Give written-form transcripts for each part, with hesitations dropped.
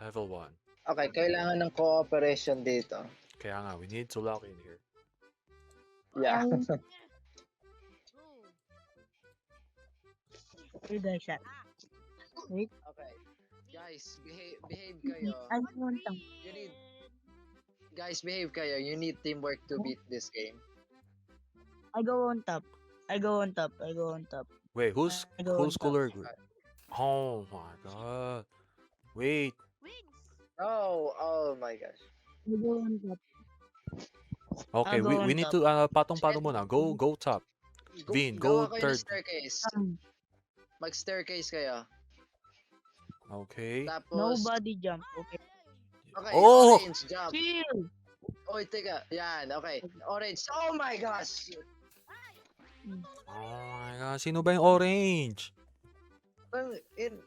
Level 1. Okay, kailangan ng cooperation dito. Kaya nga, we need to lock in here. Yeah. Wait, guys. Wait. Okay. Guys, behave kayo. I want them. You need... Guys, behave kayo. You need teamwork to beat this game. I go on top. I go on top. I go on top. Wait, who's I go on top. cooler group? Oh my god. Wait. Oh my gosh. I go on top. Okay, I'll go we on need top. to patong-patong muna. Go top. Vin, go gawa kayo ng third. staircase. Um, Mag-staircase kayo. Okay. Tapos... Nobody jump. Okay. Okay, Oh! orange, jump. Chill. Oy, teka. Yan, okay. Orange. Oh my gosh! Oh my god, sino ba yung orange?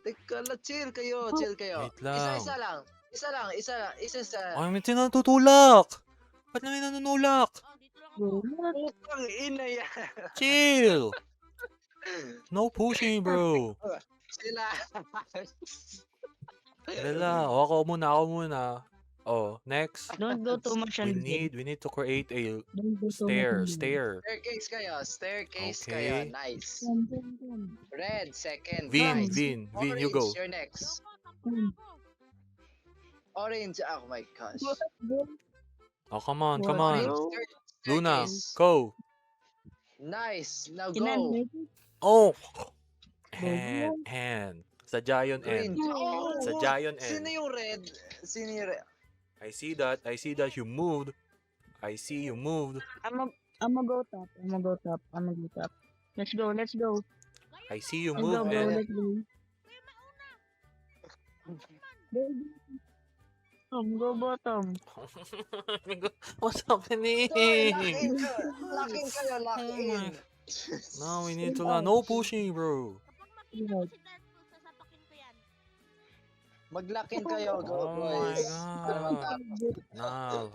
Teka lang, chill kayo. Chill kayo. Wait lang. Isa lang. Isa sa... Ay, may tinatutulak! Ba't na may nanunulak? Putang ina yan. Chill! No pushing, bro. Sila. Lala, ako muna. Oh, next. Don't go too much on We need to create a Don't go too stair. much on Staircase kayo. Okay. Nice. Come. Red, second. Vin, nice. Vin, you Orange, go. you're next. Come. Orange, oh my gosh. Oh, come on. Orange, third Luna, staircase. go. Nice. Now Kinan, go. wait. Oh! Hand. Sa giant Green. end. Oh, Sa giant sino end. yung red? Sino yung red? I see that you moved. I see you moved. I'ma go top. I'ma go top. Let's go. I see you Let's go, moved, bro. man. Let's go. Go bottom. What's happening? Lock in kayo, lock Oh in. my- No, we need to no pushing, bro. Mag-lock in kayo, go Oh my boys. Para god. matapos. Now.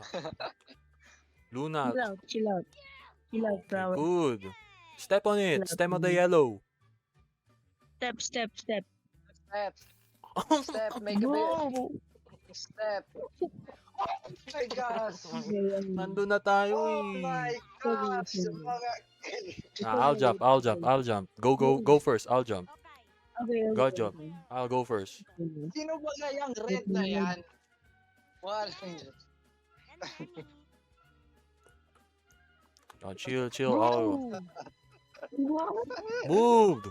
Luna. Chill out, Okay, flower. good. Step on it. Step on the yellow. Step. Step, make a bit. No. Step. Oh my gosh. Nandun na tayo Oh my eh. gosh. I'll jump. Go first. I'll jump. Okay. Go jump. I'll go first. Sino ba yung red na yan? Wala. Oh, chill. Oh, Wow.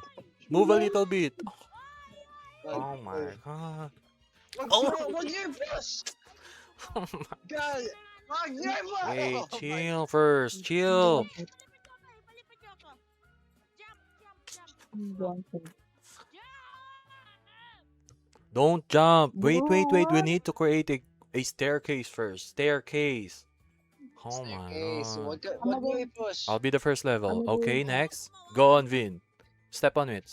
move a little bit. Oh my god. Wag niyo i-push! God! Wag niyo i-push! Wait, chill first. Chill. Don't jump. Wait. We need to create a staircase first. Staircase. Oh my Staircase. god. Wag niyo i-push. I'll be the first level. Okay, next. Go on, Vin. Step on it.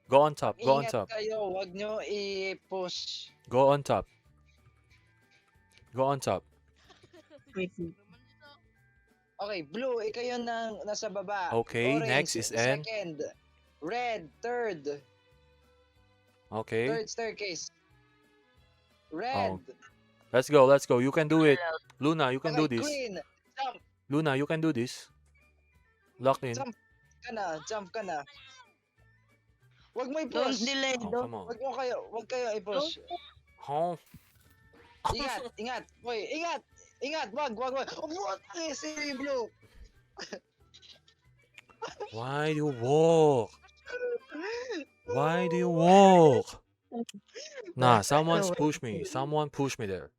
Go on top. Ingat kayo, wag niyo i-push. Go on top. Wait. Okay, blue, kayo nang nasa baba. Okay, Orange, next is N. second. Red, third. Okay. Third staircase. Red. Let's go. You can do it. Luna, you can do this. Green. Jump Luna, you can do this. Lock in. jump ka na. Wag mo Don't i-push. delay. Oh, Don't. come on. Wag kayo i-push. Oh. Ingat. Hoy, ingat. Wag. Oh, what? Si blue. Why do you walk? Nah, someone push me there.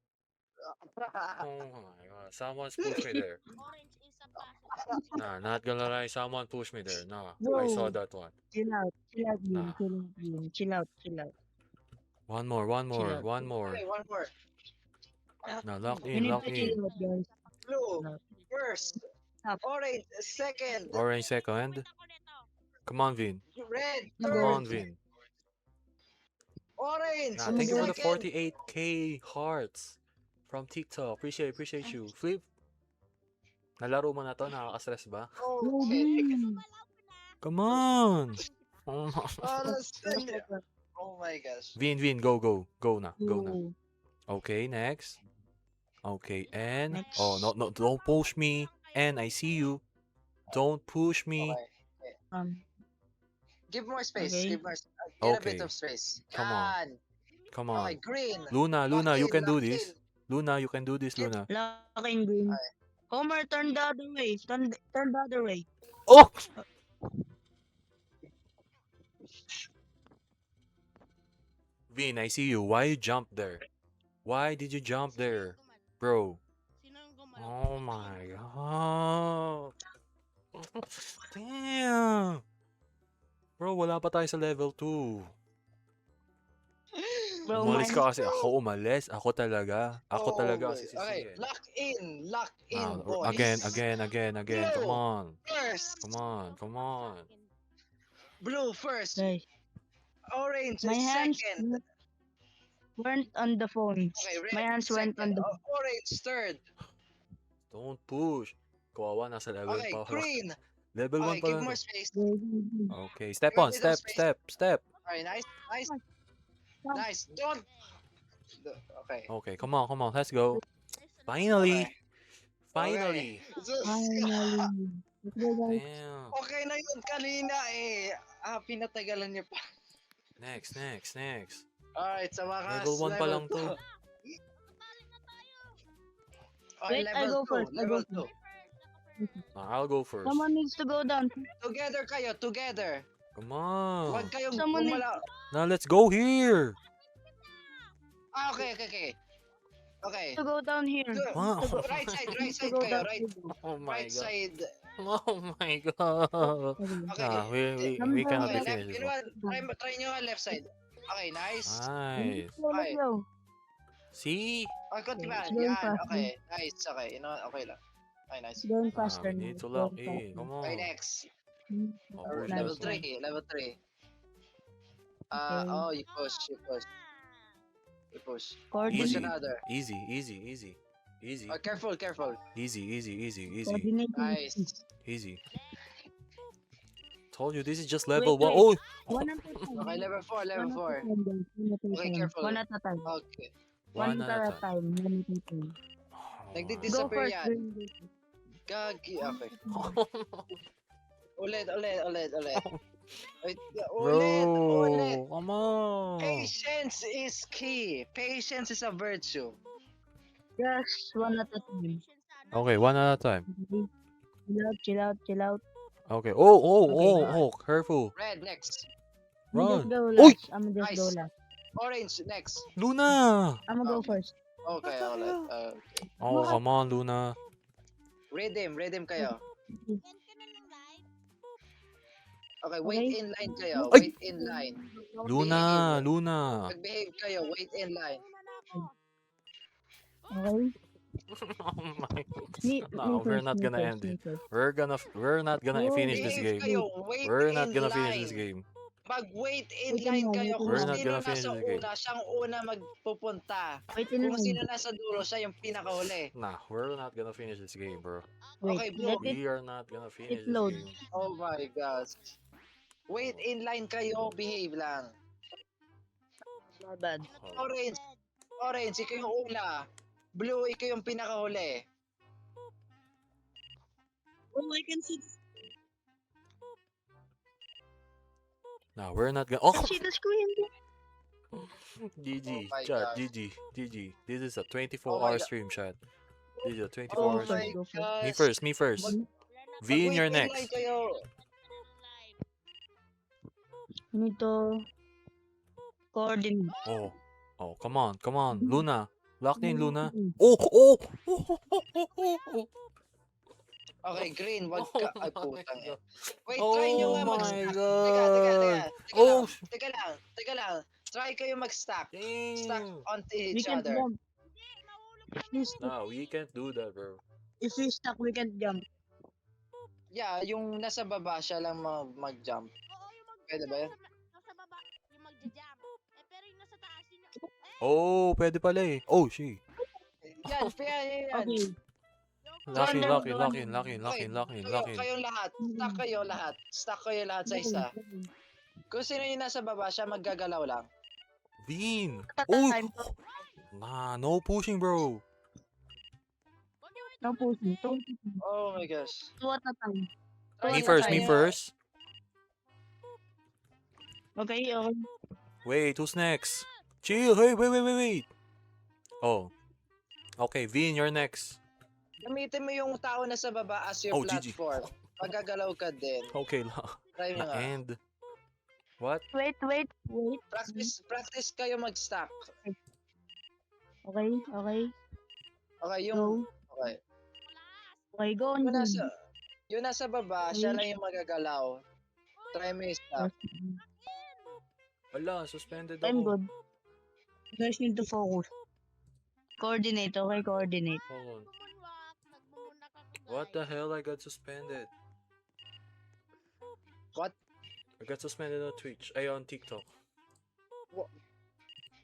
Oh my god, someone's pushed me there. Nah, not gonna lie, someone pushed me there. Nah, I saw that one. Chill out, Nah. Chill out. One more. Okay, one more. Nah, lock You in. need to chill out, guys. Blue, first. Stop. Orange, second. Orange second. Come on, Vin. Red, Come third. on, Vin. Orange, Nah, thank you for the second. 48k hearts from TikTok. Appreciate you. Flip. Nalaro mo na to, nakaka-stress ba? Okay. Come on. Oh my. Para sa Oh my gosh. Vin, go na, go na. Two. Okay, next. Okay, and Next. oh no, don't push me. And I see you. Don't push me. Okay. Um, Give more space. Okay. Give more. Get a bit Okay. of space. Come on. Yan. Come Okay, on. green. Luna, Lock you in, can do lock this. in. Luna, you can do this, Keep- Luna. lock in green. Okay. Homer, turn the other way. Turn the other way. Oh! Vin, I see you. Why you jump there? Why did you jump there? Bro. Oh my god. Damn. Bro, wala pa tayo sa level 2. Bro, Umalis mine ka kasi ako umalis. Ako talaga. Ako talaga Okay. sisisihin. Lock in. Lock in, Ah, boys. again. Come Blue. on. First. Come on. Blue first. guys, Orange my hands second. weren't on the phone. Okay, red My hands went on second. the Orange third. Don't push. Kawawa, nasa level Okay, pa. green. Level 1 Okay, pa give lang. more space. Okay, step Give a on. little space. Step. Alright, nice. Don't. Okay. Okay, come on. Let's go. Finally. Okay. Finally. Just- finally. Let's go, guys. Damn. Okay na yun kanina eh. Pinatagalan niyo pa. Next. Alright, sa wakas. Level 1 pa lang to. Okay, Wait, I go first. Level 2. I'll go first. Someone needs to go down. Together kayo, together. Come on. Huwag kayong Someone gumala. Now let's go here. Okay. Okay. To go down here. Good. Wow. Right side To go kayo, down right. Oh my Right god. side. Oh my god. Okay. Nah, we cannot Okay, finish left. this You know one. what? Try nyo nga left side. Okay, nice. Nice. Let's go. See? Okay, continue. It's going Yan, fast. okay. Nice, okay. You know, okay lang. Okay, nice. Going Ah, faster. we need to lock in. Come Okay, on. next. Oh, push, Level push. 3. Level 3. Okay. Oh, you push. You push. Coordinate. Push Easy. another. Easy. Oh, careful. Easy. Coordinate. Nice. Easy. Told you this is just level Wait, 1. Oh! One at a time. Okay, level 4. Level 4. Okay, careful. One at a time. Okay. One at a time. time. One at a time. Oh, Nagdi-dis- Go Disappear first. yan. Gagi. Okay. Ulit. Wait, ulit. Bro, come on. Patience is key. Patience is a virtue. Just one at a time. Okay, one at a time. Chill out. Okay. Oh, careful. Red next. Run. Just go Uy! last. I'm just go Nice. last. Orange next. Luna! I'm gonna go Okay. first. Okay, ulit. Oh, come on, Luna. Redeem kayo. Okay, wait Okay. in line kayo. Ay! Wait in line. Luna. Mag-behave kayo. Wait in line. Okay? Oh my Me No, we're first, not me gonna first, end me it. first. We're not gonna Oh, finish this Behave game. kayo. Wait We're in not gonna line. finish this game. Mag-wait in Wait in line line, kayo. wait in Kung We're not sino gonna finish nasa this game. una, siyang una magpupunta. Wait in Kung sino line. nasa dulo, siya yung pinakahuli. Nah, we're not gonna finish this game, bro. Wait, Okay, bro. let it We are not gonna finish this load. game. Oh my gosh. Wait in line kayo. Behave lang. my bad. Oh. Orange, ikaw yung una. Blue, ikaw yung pinakahuli. Oh, I can see Nah, we're not gonna. Oh, the screen. GG, Oh my chat. gosh. GG. This is a Oh my 24-hour God. stream, chat. This is a 24-hour Oh Oh stream. my Go first. Me gosh. first. V in Mag-wait your in line next. kayo. We need to coordinate. Oh, come on, Luna. Locked in, Luna. Mm. Oh. Okay, green, wag ka. Ay, putang ina. Wait, Oh try nyo nga my mag-stack. God. Teka lang. Try kayo mag-stack. Stack Damn. onto We each can't other. jump. No, we can't do that, bro. If we stuck, we can't jump. Yeah, yung nasa baba siya lang mag-jump. Pwede ba yun? Nasa baba, yung magja-jump. Pero yung nasa taas, yun Oh, pwede pala eh. Oh, shit. Yan. Okay. Lock in. Kayong lahat. Stack kayo lahat sa isa. Kung sino yung nasa baba, siya maggagalaw lang. Vin! Oh! Time. Nah, no pushing, bro. No pushing. Oh my gosh. Two at a time. Me Try first, nyo, me try nyo. first. Okay, okay. Wait, who's next? Chill, hey, wait. Oh. Okay, Vin, you're next. Gamitin mo yung tao na sa baba as your Oh, GG. platform. Magagalaw ka din. Okay, Try nyo nga. na-end. What? Wait. Practice kayo mag-stack. Okay. Okay, Go. yung... Okay. Okay, go on. Yung nasa baba, siya lang yung magagalaw. Try mo yung stack. Wala, suspended I'm ako. good. You guys need to focus. Coordinate, okay? Coordinate. Hold on. Nagmumunak ako, guys. What the hell? I got suspended. What? I got suspended on Twitch. Ay, on TikTok.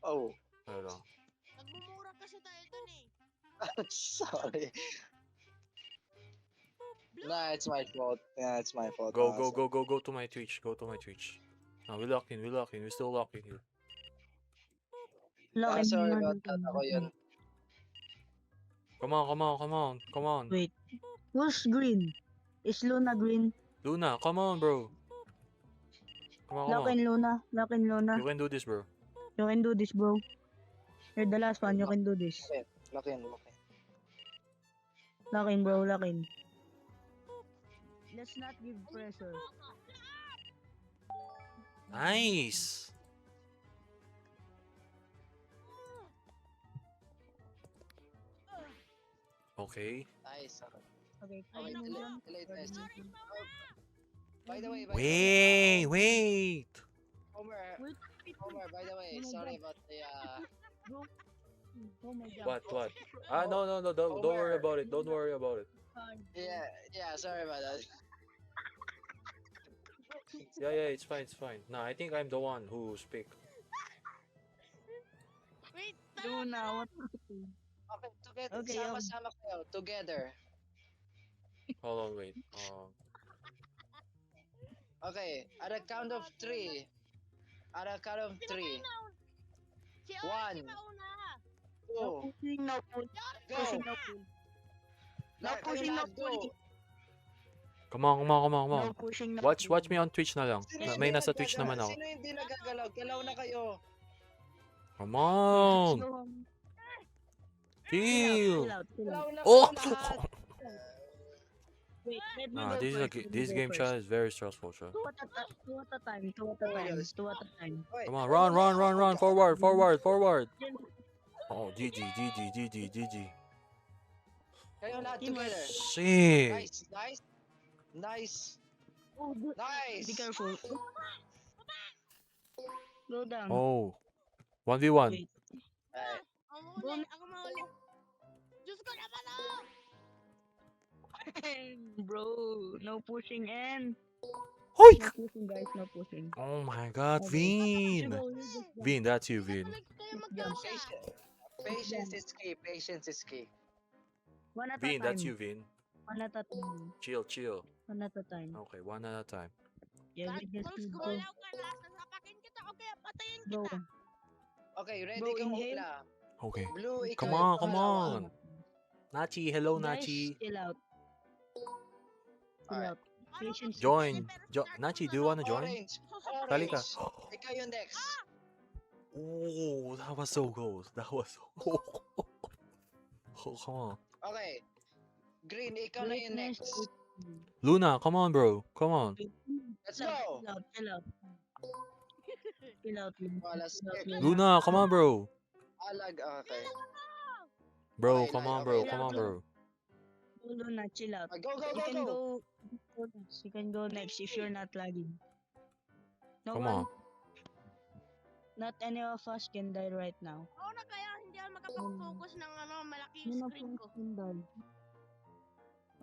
Oh. Hold on. Nagmumura kasi tayo dun eh. Sorry. Nah, it's my fault. Yeah, it's my fault. Go to my Twitch. Go to my Twitch. No, we lock in. We still lock in here. Lock in. Sorry about that. Ako yun. Come on. Wait. Who's green? Is Luna green? Luna, come on, bro. Come Lock on. in Luna. Lock in Luna. You can do this, bro. You can do this, bro. You're the last one. You can do this. Lock in. Lock in, bro. Lock in. Let's not give pressure. Nice. Okay. Nice. Okay. Okay. Okay, delete. By the way, Wait. Homer, Wait. by the way, sorry about the Oh my god. What? No. Don't worry about it. Don't worry about it. yeah, sorry about that. Yeah, it's fine. No, I think I'm the one who speak. Wait, Luna, what? Okay, together, Okay, sama-sama kayo, together. Hold on, wait. Okay, at a count of 3. At a count of 3. si One. si mauna. 2. No push. Go. No pushing, no pushing. Come on. No pushing, no Watch me on Twitch na lang. May nasa Twitch naman ako. Sino hindi nagagalaw? Galaw na kayo. Come on. Chill. Chill out. Galaw na Oh. kayo lahat. Wait, let me Nah, go this first. this game chat is very stressful, chat. Two at a time. Two at a time. Wait, Come on, run. Forward. Oh, GG. Kayo lahat Teamwork. together. Shit. Nice. Oh, good. Nice. Be careful. Go down. Oh. 1v1. Wait. Ako mahuli. Diyos ko naman oh! Bro, no pushing in. Hoy! No pushing, guys. No pushing. Oh my god, Okay. Vin. You just jump. Vin, that's you, Vin. Kayo magkasya. Patience is key. One at a Vin, time. that's you, Vin. One at a time. Chill. One at a time. Okay, one at a time. Yeah, we just Mas need to gumalaw ka na. Sasapakin kita o kaya patayin go. kita. Okay, ready Go kang inhale. hula. Okay. Blue, ikaw Come yung on. pangalawa. Nachi, hello, Guys, Nachi. chill out. Chill Alright. out. Patience. Join. Nachi, do you wanna join? Orange. Dali ka. Ikaw yung next. Oh, that was so close. Oh, come on. Okay. Green, ikaw na yung Witness. next. Luna, come on, bro. Come on. Let's go. Chill out. Wala, sige. Luna, come on, bro. Alag, okay. Bro, Okay, come on, okay, bro. okay. Come on, bro. Luna, chill out. Go. You can go next. You can go next if you're not lagging. No Come one, on. not any of us can die right now. Oo na kaya hindi ako makapag-focus ng malaki yung Yun ang screen ko. can die.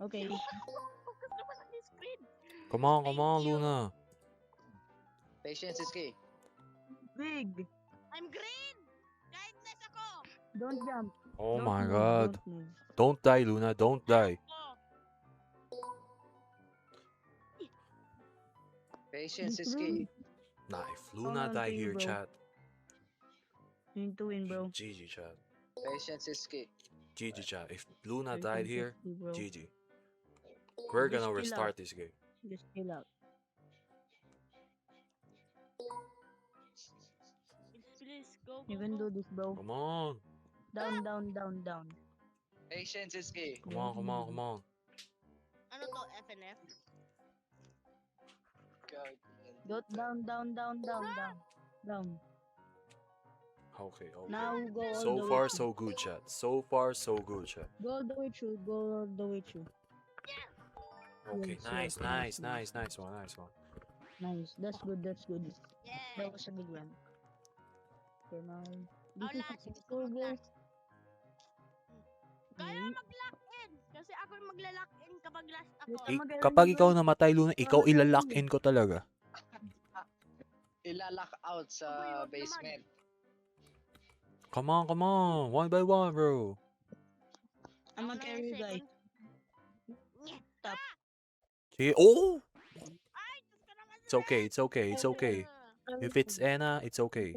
Okay. Focus naman sa screen. Come on, Luna. Patience is key. Big. I'm green! Guideless ako! Don't jump. Oh Don't my move, god. Don't move. Don't die, Luna. Don't die. Patience is key. Nah, if Hold Luna on to die you, here, bro. chat. You need to win, bro. GG, chat. Patience is key. GG, chat. If Luna You died can here, 50, bro. GG. We're Just gonna chill restart out. this game. Just chill out. Please, go, You go, can go. do this, bro. Come on. Down, down, down, down. Patience is key. Come on, come on, come on. Ano to, FNF? Go down, down, down, down, down. Down. Okay, okay. Now go all So the way far, through. so good, chat. So far, so good, chat. Go all the way through. Go all the way through. Okay, Yes, nice, yes, nice, nice, nice, nice one, nice one. Nice. That's good. That's good. Yeah. That was a big one. Okay, now. Ako This is last, the gusto score, bro. mag-last. Kaya Hmm? mag-lock in. Kasi ako yung magla-lock in kapag last ako. Huwag ka mag-alala, Kapag ikaw bro. namatay, Luna, ikaw Wala ilalock tayo. in ko talaga. Ilalock out sa Abay, wag naman. basement. Come on, come on. One by one, bro. I'm Ako gonna na carry yung you guys. second. Nye. Stop. See? Oh! Ay, Diyos ko naman It's okay, it's okay, it's okay. If it's Anna, it's okay.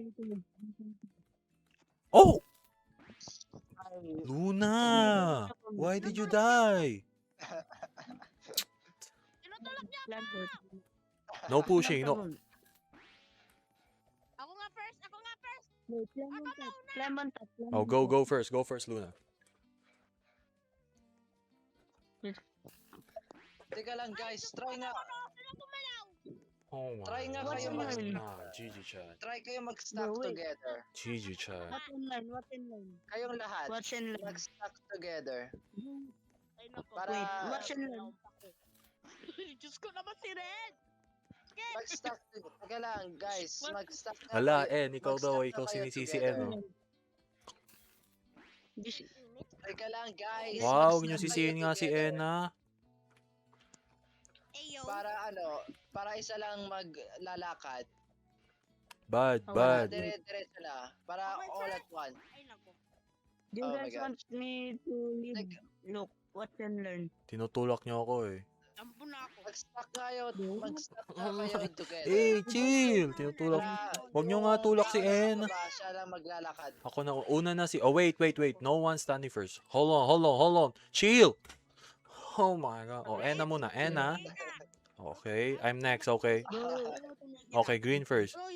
Oh! Luna! Why did you die? Tinutulak niya. No pushing, no. Ako nga first, ako nga first. Wait, climb on top. Climb on top. Climb Oh, on go, top. go first, Luna. Teka lang guys, try nga. Sino gumalaw? Oh my Try nga God. kayo What's mag your name? Ah, GG chat. try kayo mag-stack Bro, wait. together. GG chat. What's in line? What's in line? Kayong lahat. What's in line? Mag-stack together. Ay, nako. Para- Wait, what's in line? Diyos ko naman si Red. Mag-stack Teka lang guys, mag-stack nga Hala, kayo. ikaw daw, mag-stack ikaw na kayo sinisisi together. no? This Teka lang guys. Wow, mag-stack huwag niyo kayo sisihin nga si together. Ena. Ayo. Para isa lang maglalakad. Bad, Oh, Para bad. dire-diretso na. Para Okay, all sir. at once. Ay, nako. Do you Oh my guys God. want me to leave? Like- Look, watch and learn. Tinutulak niyo ako eh. Tampo na ako. Mag-stack kayo. Bro. Mag-stack na kayo together. Eh, chill! Tinutulak. Huwag niyo nga tulak si En. Siya lang maglalakad. Ako na, una na si... Oh, wait. No one standing first. Hold on. Chill! Oh my God. Oh, Ena muna. Ena. Okay, I'm next, okay. Go. Okay, green first. Oh,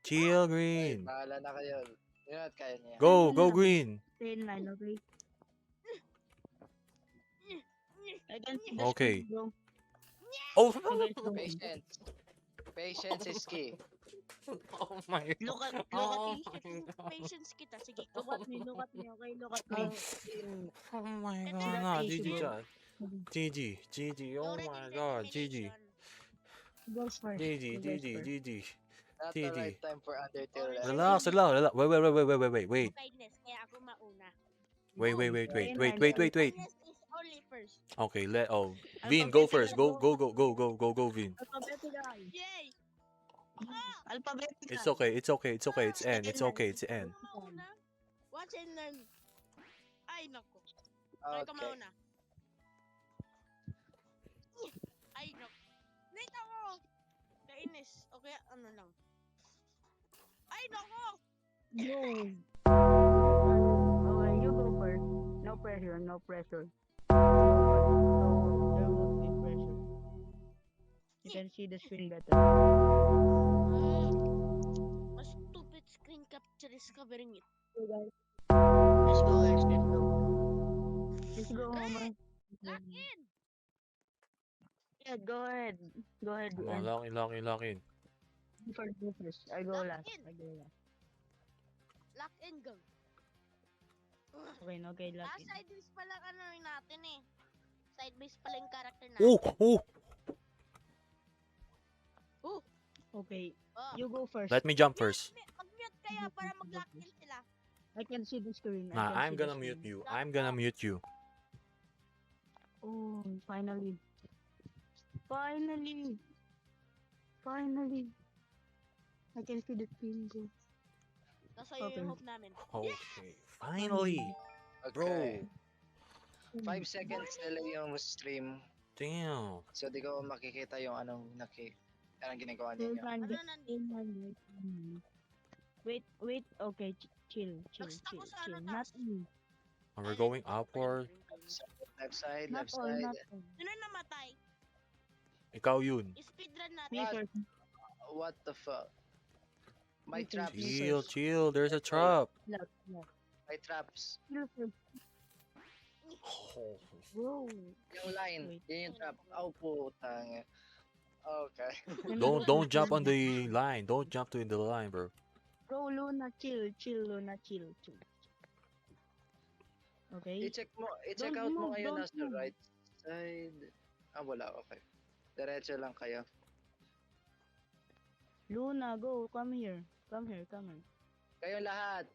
Chill, Ay, green. bahala na kayo. Yun at kaya niya. Go green. Stay in line, okay? I can see the Okay. screen, bro. Oh! Okay, go. Patience. Patience is key. Oh my God. Look at Oh me. Patience kita. Sige, Look at me, okay? Look at me. Oh my Ito God. yung Nah, issue, GG bro. chat. GG. Oh my God. GG. Go first. GG. Go guys first. GG. Not TD. the right time for Undertale. Relax. Wait. kindness. Kaya ako mauna. Wait. Kindness is only first. Okay, Vin, go first. Go, Vin. Alphabetical. Yay! Alphabetical. It's okay. It's N. It's N. Ako mauna. Watch and learn. Ay, nako. Try ko Okay. mauna. Ay, nako. Nito ko. Kainis. O kaya ano lang. Ay, nako. Go. Okay, you go first. No pressure. So, there won't be pressure. You can see the screen better. Mas stupid screen capture is covering it. Go guys. Let's go guys, let's go. Let's go home. Lock in! Yeah, go ahead. Come on, And lock in. go first. I go Lock last. in. Lock in, go. Okay, lock in. Sideways pa lang ano yun natin eh. Sideways pa lang yung character natin. Oh! Okay, Oh. you go first. Let me jump first. Mag-mute kayo para mag-lock in sila. I can see the screen. Nah, I'm gonna mute you. Oh, finally. I can see the screen, bro. Nasa iyo Okay. yung hope namin. Okay, finally, bro. Okay. 5 seconds delay yung stream. Damn. So di ko makikita yung anong Anong ginagawa ninyo? Ano nandito? Wait, okay, chill. Nag-stuck ko sa ano, Not taas. all, And we're going upward. Left side, not left all, side. not all. Sino namatay? Ikaw yun. Speedrun Me natin. What? first. What the fuck? My Me first, traps. me Chill, first. chill. There's a trap. Love. My traps. Chill first. Oh. Bro. Yung line. Wait. Yun yung trap. Oh, putang. Okay. Don't jump on the line. Don't jump to in the line, bro. Bro, Luna, chill, Luna, chill. Okay? I-check Don't out mo move, ngayon don't nasa move. right side. Ah, wala. Okay. Diretso lang kayo. Luna, go, come here. Kayo lahat.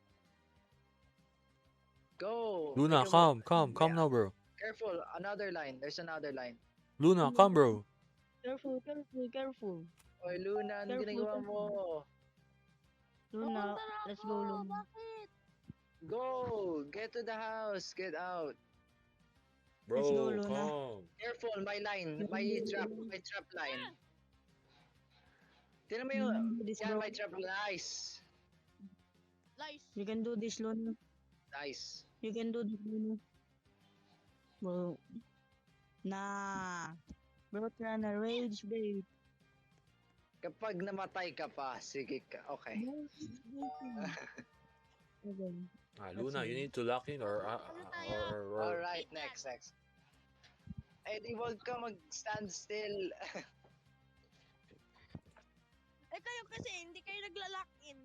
Go. Luna, Make a move. come now, bro. Careful. Another line. There's another line. Luna, come, bro. Careful. Oy, Luna, ano Careful, ginagawa mo? Luna, Papunta na let's ako. go, Luna. Bakit? Go. Get to the house. Get out. Bro, Let's go, Luna. come. Careful, my line. My trap line. Tignan mo You yung... can do this, Yan, bro. my trap. Nice. Lies. You can do this, Luna. Nice. You can do this, Luna. Bro. Nah. Bro, trying to rage, babe. Kapag namatay ka pa, sige ka. Okay. Okay. Luna, you need to lock in or Alright, next. Eh, di wag ka mag-stand still. Eh kayo kasi, hindi kayo nagla-lock in.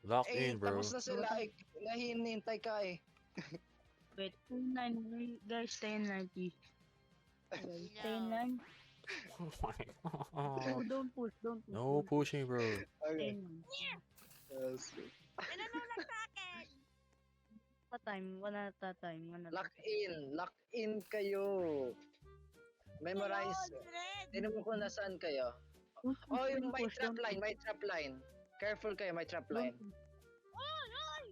lock Eh, in, bro. tapos na sila. Eh, nahinintay ka eh. Wait, stay in line. Guys, stay in line, please. Okay, stay in line. Oh my Oh, god. don't push. No pushing, bro. Stay Okay. in line. Yes. Pinanunod sa akin. One at a time. Lock in kayo. Memorize. Ayun, Red. Tinan mo kung nasaan kayo. Oh, yung my trap line. Careful kayo, my trap line. Oy, oy.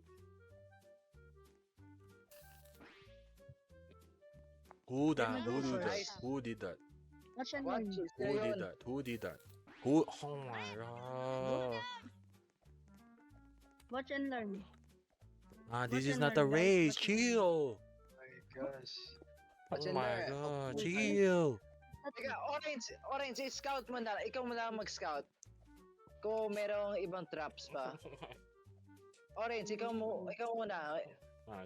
Who did that? Nice. Who did that? Watch and What? learn. Who did that? Who did that? Who? Oh my god. Watch and learn. This is and not a learn, guys. race. Watch and learn. Chill. Oh my gosh. Watch Oh and my learn. god. Okay. Chill. Teka, Orange, scout mo na. Ikaw mo lang mag-scout. Kung merong ibang traps pa. Orange, ikaw muna.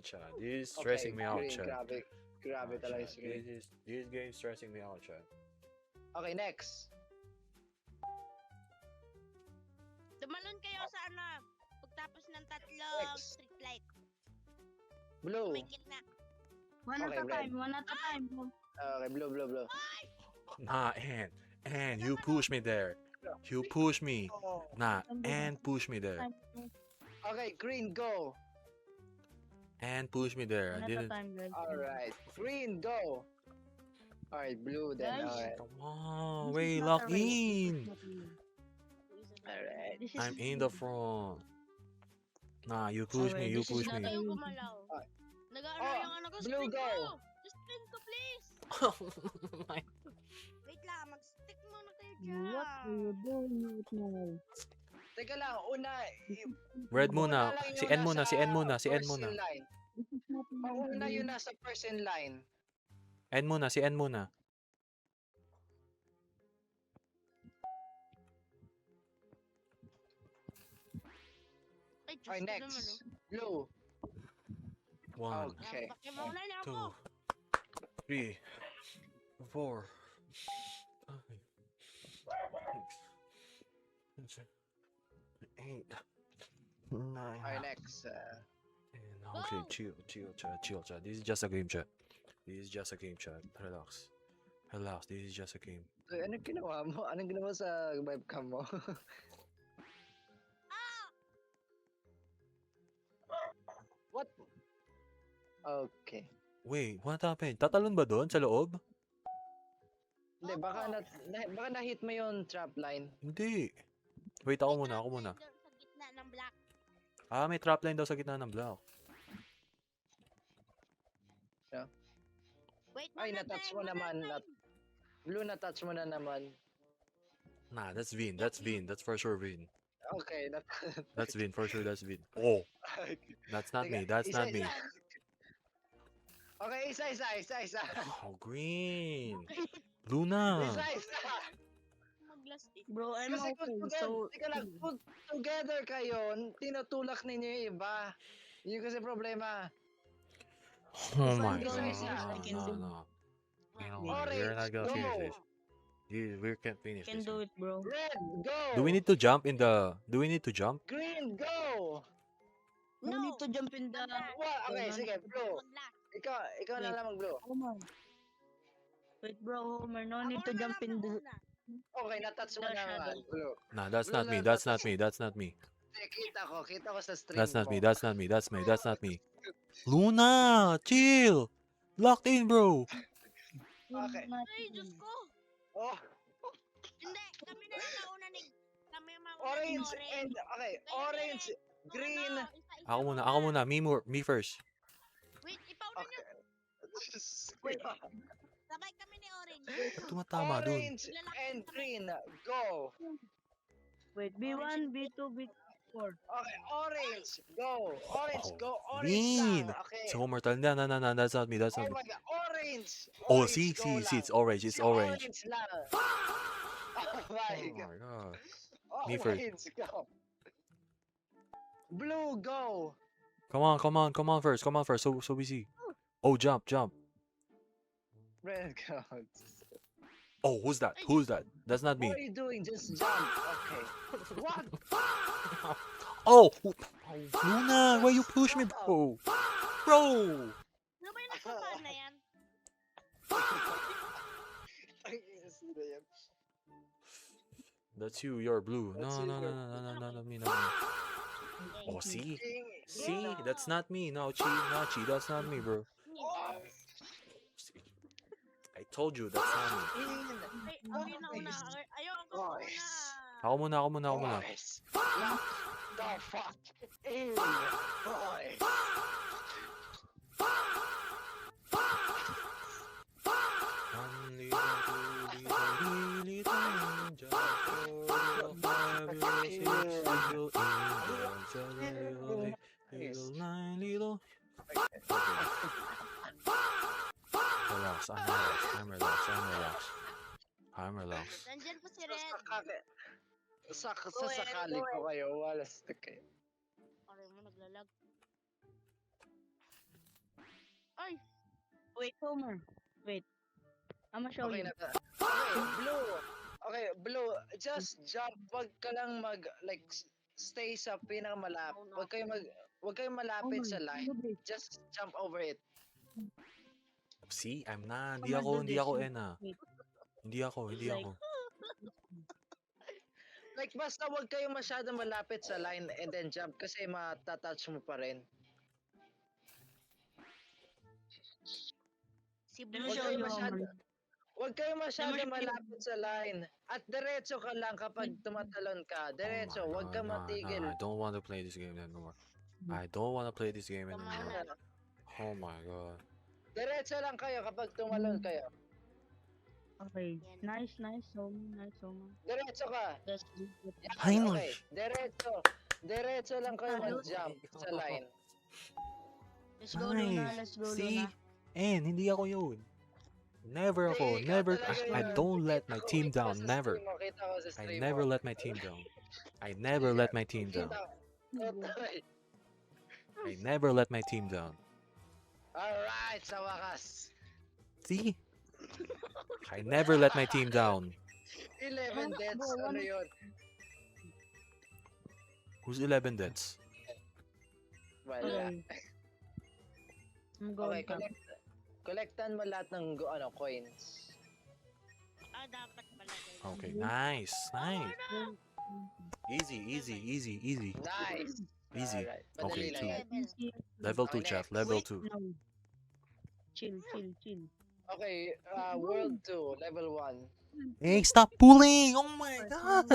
Chat. This is stressing me out, green, chat. Grabe talaga Chat, si Green. this game is stressing me out, chat. Okay, next. Tumalon kayo sa ano. Pagtapos ng tatlong Next. street light. Blue. May gitna. One Okay, at a red. time. Okay, blue. Nah, and you push me there. You push me. Oh. Nah, and push me there. Okay, green, go. And push me there. One I at a didn't. time, guys. Alright, green, go. Alright, blue then. Guys. Alright. Come on, This is wait, not lock a race. in. Alright. This is I'm in the front. Nah, you push me. Alright, You this is push not me. a- Ayaw gumalaw. Ah. Nag-ano Oh, yung ano ko. blue, Sprint go. ko. Sprint ko, please. My- Wait lang, mag-stick muna kayo What dyan. are you doing right now? Teka lang, una. Red muna. una lang Si yung N muna, nasa si N muna, si N first muna. in line. This is not a Una race. yun nasa first in line. N muna, si N muna. Ay, Diyos Alright, ko naman, next. oh. Blue. 1, Okay. Napakimauna na ako. 2, 3, 4, 5, 6, 7, 8, 9. Alright, next. Okay, Go! chill, chat. This is just a game, chat. Relax. This is just a game. Anong ginawa mo? Anong ginawa sa webcam mo? What? Okay. Wait, what happened? Tatalon ba doon sa loob? Hindi, baka na-hit mo yung trap line. Hindi. Wait, ako May muna. trapline doon sa gitna ng block. May trapline daw sa gitna ng block. Wait Ay, muna, na-touch time, mo muna, naman. time. Blue, na-touch mo na naman. Nah, that's Vin. That's Vin. That's for sure Vin. Okay, That's Vin for sure. That's Vin. Oh, that's not Teka, me. That's not me. isa-isa. Okay, isa. Oh, green. Luna. Isa. Maglastik. Bro, I'm Kasi kung okay. together, So, teka lang, kung together kayo, tinutulak ninyo yung iba. Yun kasi problema. Oh If my I'm god. going first, I can No, do no. You know it. what? We're not Orange, gonna finish go. this. We can't finish Can this. do one. it, bro. Red, go. Do we need to jump in the? Do we need to jump? Green, go. No need to jump in the... Well, okay, no sige, need to- blue. Maglas. Ikaw na Wait. lang mag-blue. Homer. Wait, bro, Homer, no need to Ako na jump in lang the... una. Okay, natouch mo The na nga, shadow. blue. Nah, that's Blue not me. lang That's natouch. not me. That's not me. Kita ko sa stream That's not ko. me. That's not me. That's me. That's not me. Luna, chill. Locked in, bro. Okay. Ay, Diyos ko. Oh, Hindi, kami na lang nauna ni... Kami mauna ni orange Orange. and, okay, Kayo orange, din. green. Ano, isa-isa Ako muna. Ako muna. Me first. Wait, ipauna niyo. Wait. Sabay kami ni Orange. Ba't tumatama dun? Orange and green, go. Wait, B1, B2, B4. Okay, orange, go. Orange, Oh, go. Orange green. lang. Okay. It's Homer. No, no, no, no. That's not me. That's Oh not me. my god, orange. Oh, Orange, see, go see, see. lang. It's orange. It's Si orange. Orange lang. Oh Oh my god. my god. Oh, Me first. orange, go. Blue, go. Come on, come on, come on first. Come on first. So we see. Oh, jump, jump. Red, go. Oh, who's that? Who's that? That's not me. What are you doing? Just jump. Okay. What? Oh, Luna, why you push me, bro? Bro. Ano ba yung nagpapaan na yan? That's you. You're blue. That's No, you, no, no, you're no, no, no, no, no, me, no, me. Oh, see, King. see, that's not me. No, Chi, that's not me, bro. Oh, See? I told you that's not me. Ay, okay na una. Ayaw, ako na una. Ako muna, ako muna, ako muna. boys. Lock the fuck in, boy. One little, two little, little angel, oh, fabulous little angel, seven little, little, nine little. Relax, I'm relaxed. I'm relaxed. Nandyan po si Red. Sakali ko kayo, walas na kayo. Okay mo, naglalag. Ay, Wait, Homer. Wait. I'ma show Okay you. na ta. Okay, blue. Okay, blue. Just jump. Wag ka lang like, stay sa pinakamalapit. Wag kayong malapit sa line. Just jump over it. See, I'm not. Hindi ako, Ena. Wait. Hindi ako. Like, basta wag kayong masyadong malapit sa line and then jump kasi matatouch mo pa rin. si Let Blue. me show you, Homer. Wag kayong masyadong Naman- malapit sa line. At diretso ka lang kapag tumatalon ka. Diretso, Oh my wag ka God, matigil. I don't want to play this game anymore. I don't want to play this game anymore. Oh my god. Diretso lang kayo kapag tumalon kayo. Okay. Nice, Homer. Nice, Homer. Diretso ka. That's good. Yan, Ay, no. okay. Diretso lang kayo mag-jump sa line. Let's go, Luna. Nice. Let's go, See? Luna. And hindi ako yun. Never ako. Hindi, Never. ikaw talaga I yun. don't let my Kita ko- team kita ko down. sa Never. stream mo, kita ko sa I stream never mo. let my team down. I never let my team down. I never let my team down. Alright, sa wakas. See? I never let my team down. 11 deaths, ano yun? Who's 11 deaths? Wala. Okay. I'm Okay, going up. collectan mo lahat ng coins. Ah, dapat pala. guys. Okay, nice. Nice. Easy. Nice. Easy. Alright, Okay, madali lang two. yan. Level 2, Okay, chat. next. Level Wait. 2. No. Chill. Okay, world 2, level 1. Hey, stop pulling! Oh my god!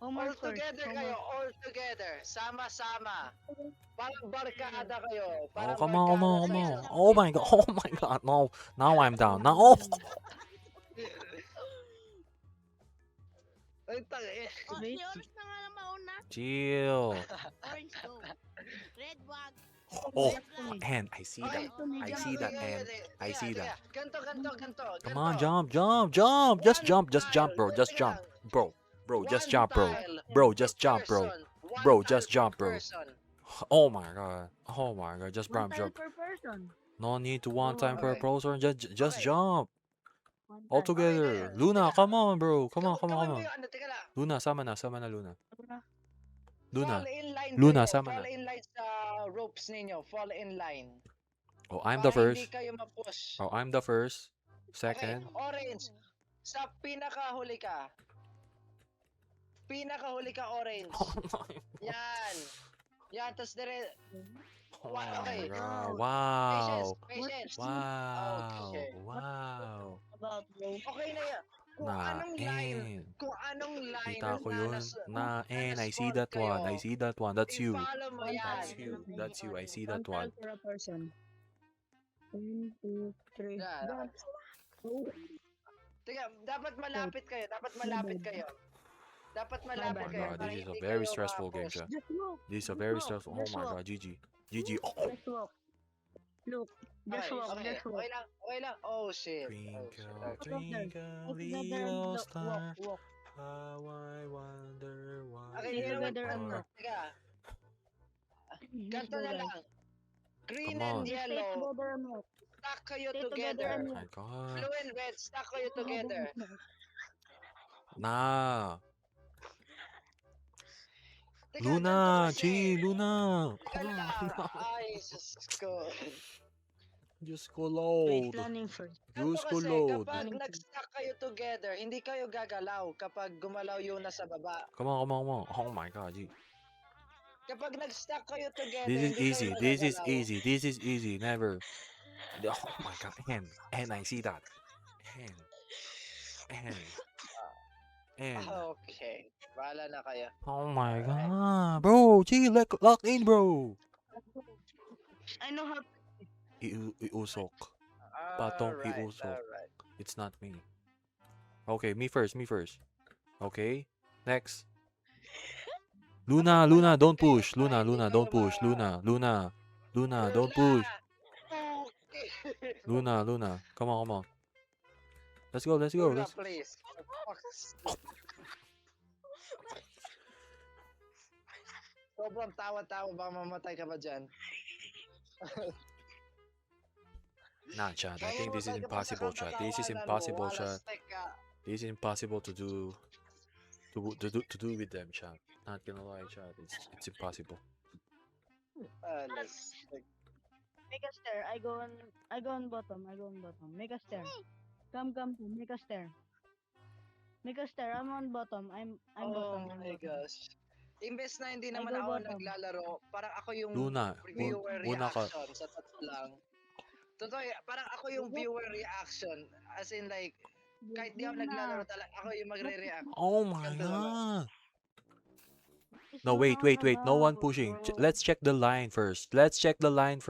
Homer All first. together kayo, all together. Sama-sama. Parang barkada kayo. Oh, Parang come on. barkada kayo. Oh my god. No. Now I'm down. Now. Oh. Ay, tangin. Oh, Wait. si Orange na nga lang mauna. Chill. Orange, go. Red, wag. Oh, Red lang. and I see Okay, that. I teka, see that, teka, and teka, I see teka. that. Ganto. Come on, jump, jump, jump. Just One jump, just jump, tile. bro. Just Teka jump, lang. bro. Bro, just One jump, bro. tile Bro, per just jump, bro. person. One Bro, tile just per jump, bro. person. Oh my god. Oh my god. Just One jump, time jump. per person. No need to one time per Okay. person. Just Okay. jump. One All time. together. Okay, Luna, teka. come on, bro. Come on, come on, Gawin come mo on. yung ano, teka lang. Luna, sama na, Luna. Fall Luna. in line Luna, kayo. sama Fall na. in line sa ropes ninyo. Fall in line. Oh, I'm the Para hindi first. kayo ma-push. Oh, I'm the first. Okay, Second. orange. Sa pinakahuli ka. Pinakahuli ka, orange. Yan. Yan, tas dire... Oh Okay. my god. Patience, Wow. patience. Wow. Okay. Wow. About bro. Okay na yan. Kung Na, anong line, and. kung anong line Kita ko na yun. Na, and I see na-spawn that one. I kayo, see that one. That's you. i-follow mo One yan. That's time. you. That's you. I see that One time one. for a person. 1, 2, 3. Yan. Jump. Teka, dapat malapit kayo. Dapat malapit kayo. Dapat malapit Oh my kayo. god, para this is a hindi very kayo stressful game, ma-push. chat. Just walk. This is a very Just stressful. Oh walk. my god, GG. GG. Oh. Just walk. Look. Just Okay, walk. okay. Just walk. Okay lang. Okay lang. Oh, shit. Oh, shit. Twinkle, Okay. twinkle, Together and little walk. star, Walk. how I wonder why Okay, you you know what? Together and are. walk. Teka, Just ganito go, na guys. lang. Green Come and on. Stay yellow, together and walk. stuck kayo Stay together together. and Oh walk. my god. Blue and red, stuck kayo together. Nah. Teka, Luna, ganito kasi. G, Luna. Teka lang. Ay, sus ko. Diyos ko, Wait, load. planning first. Diyos Ganito ko, kasi, load. kapag nag-stuck kayo together, hindi kayo gagalaw kapag gumalaw yung nasa baba. Come on, come on, come on. Oh my god, G. Kapag nag-stuck kayo together, This is hindi easy. kayo This is magagalaw. easy. This is easy. Never. Oh my god. And I see that. And. Okay. Bahala na kayo. Oh my god. Bro, G, lock in, bro. I know how. Iusok. Patong Alright, iusok. alright. It's not me. Okay, me first. Okay. Next. Luna, don't push. Luna, don't push. Luna, don't push. Okay. Luna. Come on. Let's go. Luna, please. Sobrang tawa-tawa, baka mamatay ka ba dyan? Nah, chat. I Baka think this is mamatay ka pa sa impossible, chat. This is katatawanan mo, impossible, chat. alastek ka. This is impossible to do. To do with them, chat. Not gonna lie, chat. It's impossible. Alastek. Make a stair. I go on bottom. Make a stair. Come. Make a stair. Make a stair. I'm on bottom. I'm Oh bottom. my gosh. Imbes na hindi I naman go ako bottom. naglalaro, parang ako yung Luna, viewer una ka. reaction sa totoo lang. Totoo, parang ako yung viewer reaction. As in like, kahit di ako naglalaro talaga, ako yung magre-react. Oh my Ganito lang. god. It's No, not wait. No one about, pushing. bro. Let's check the line first. Let's check the line.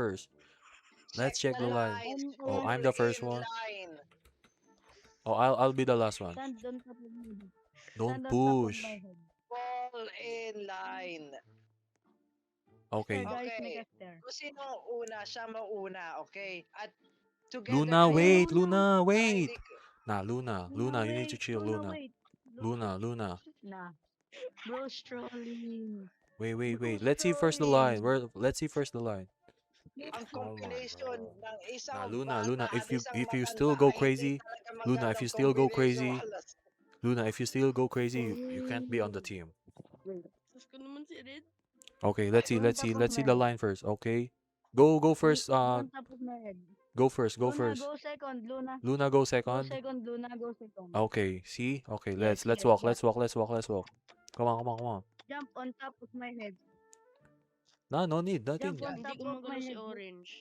Oh, I'm the first Fall one. in line. Oh, I'll be the last one. Stand on top of my head. Don't Stand on top of push. my head. Fall in line. Okay. Stair, guys, Okay. make a stair. Kung sino una, siya mauna, okay? At together Luna, kayo, wait. Luna. Luna, para wait. hindi Nah, Luna, you need to chill, Luna. Wait. Luna. Nah. Bro, strolling. Wait. Let's see first the line. Let's see first the line. ang Oh my combination God. ng isang Nah, Luna, bata at isang if you matanda still go ay hindi crazy, talaga Luna, if magandang you still go combination. crazy, Alas. Luna, if you still go crazy, you can't be on the team. Sus ko naman si Red. Okay, let's see the line first. Okay, go first. On top of my head. Go first. Luna, go second. Luna. Luna, go Go second. second. Luna, go second. Okay, see. Okay, Yes, let's yes, walk. yes. Let's walk. Come on. Jump on top of my head. Nah, no need. Nothing. Jump on Hindi top ko of magano my si head. Orange.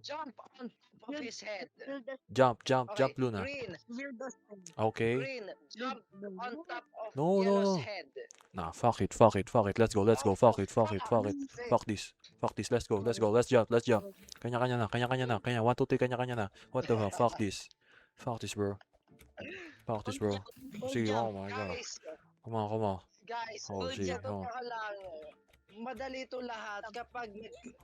Jump on top of his head. Build the Jump, Okay, Luna. green, build the stand. Okay. green, jump on top of No. yellow's head. Nah, fuck it. Let's go. Fuck it. Fuck this. Let's go. Let's jump. Kanya na. 1, 2, 3, kanya na. What the hell? Fuck this, bro. See, oh my god. Guys, Come on, come on. Guys, Oh, Good shit. job. sa Oh, totoo lang, madali to lahat kapag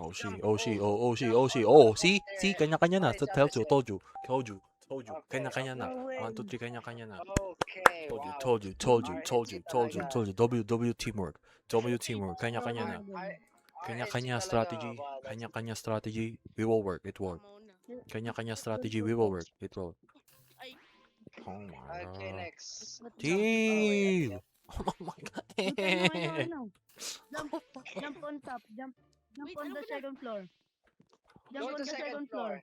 oh, she. jump Oh, she. over, Oh, oh, she. jump Oh, she. on Oh, top of see? See? there, Kanya-kanya na. on each Tells other's you. head. Told you. Told you. Told you. Okay, Kanya-kanya na. okay. No way. 1, 2, 3. Kanya-kanya na. Okay, Told you. wow. Told you. Told you. Told RNG you. Told you. talaga. Told you. W teamwork. W teamwork. No Kanya-kanya way. na. R- RNG Kanya-kanya talaga. strategy. Wow, that's Kanya-kanya strategy. We will work. It will. Tama na. Kanya-kanya strategy. We will work. It will. Ay, Oh my okay. god. Next, What jump. Oh wait, ano Chill. yan? Oh my god. Look, I know. Jump on top. Jump Wait, on ano the ba na? second floor. Jump Go on to the second second floor. floor.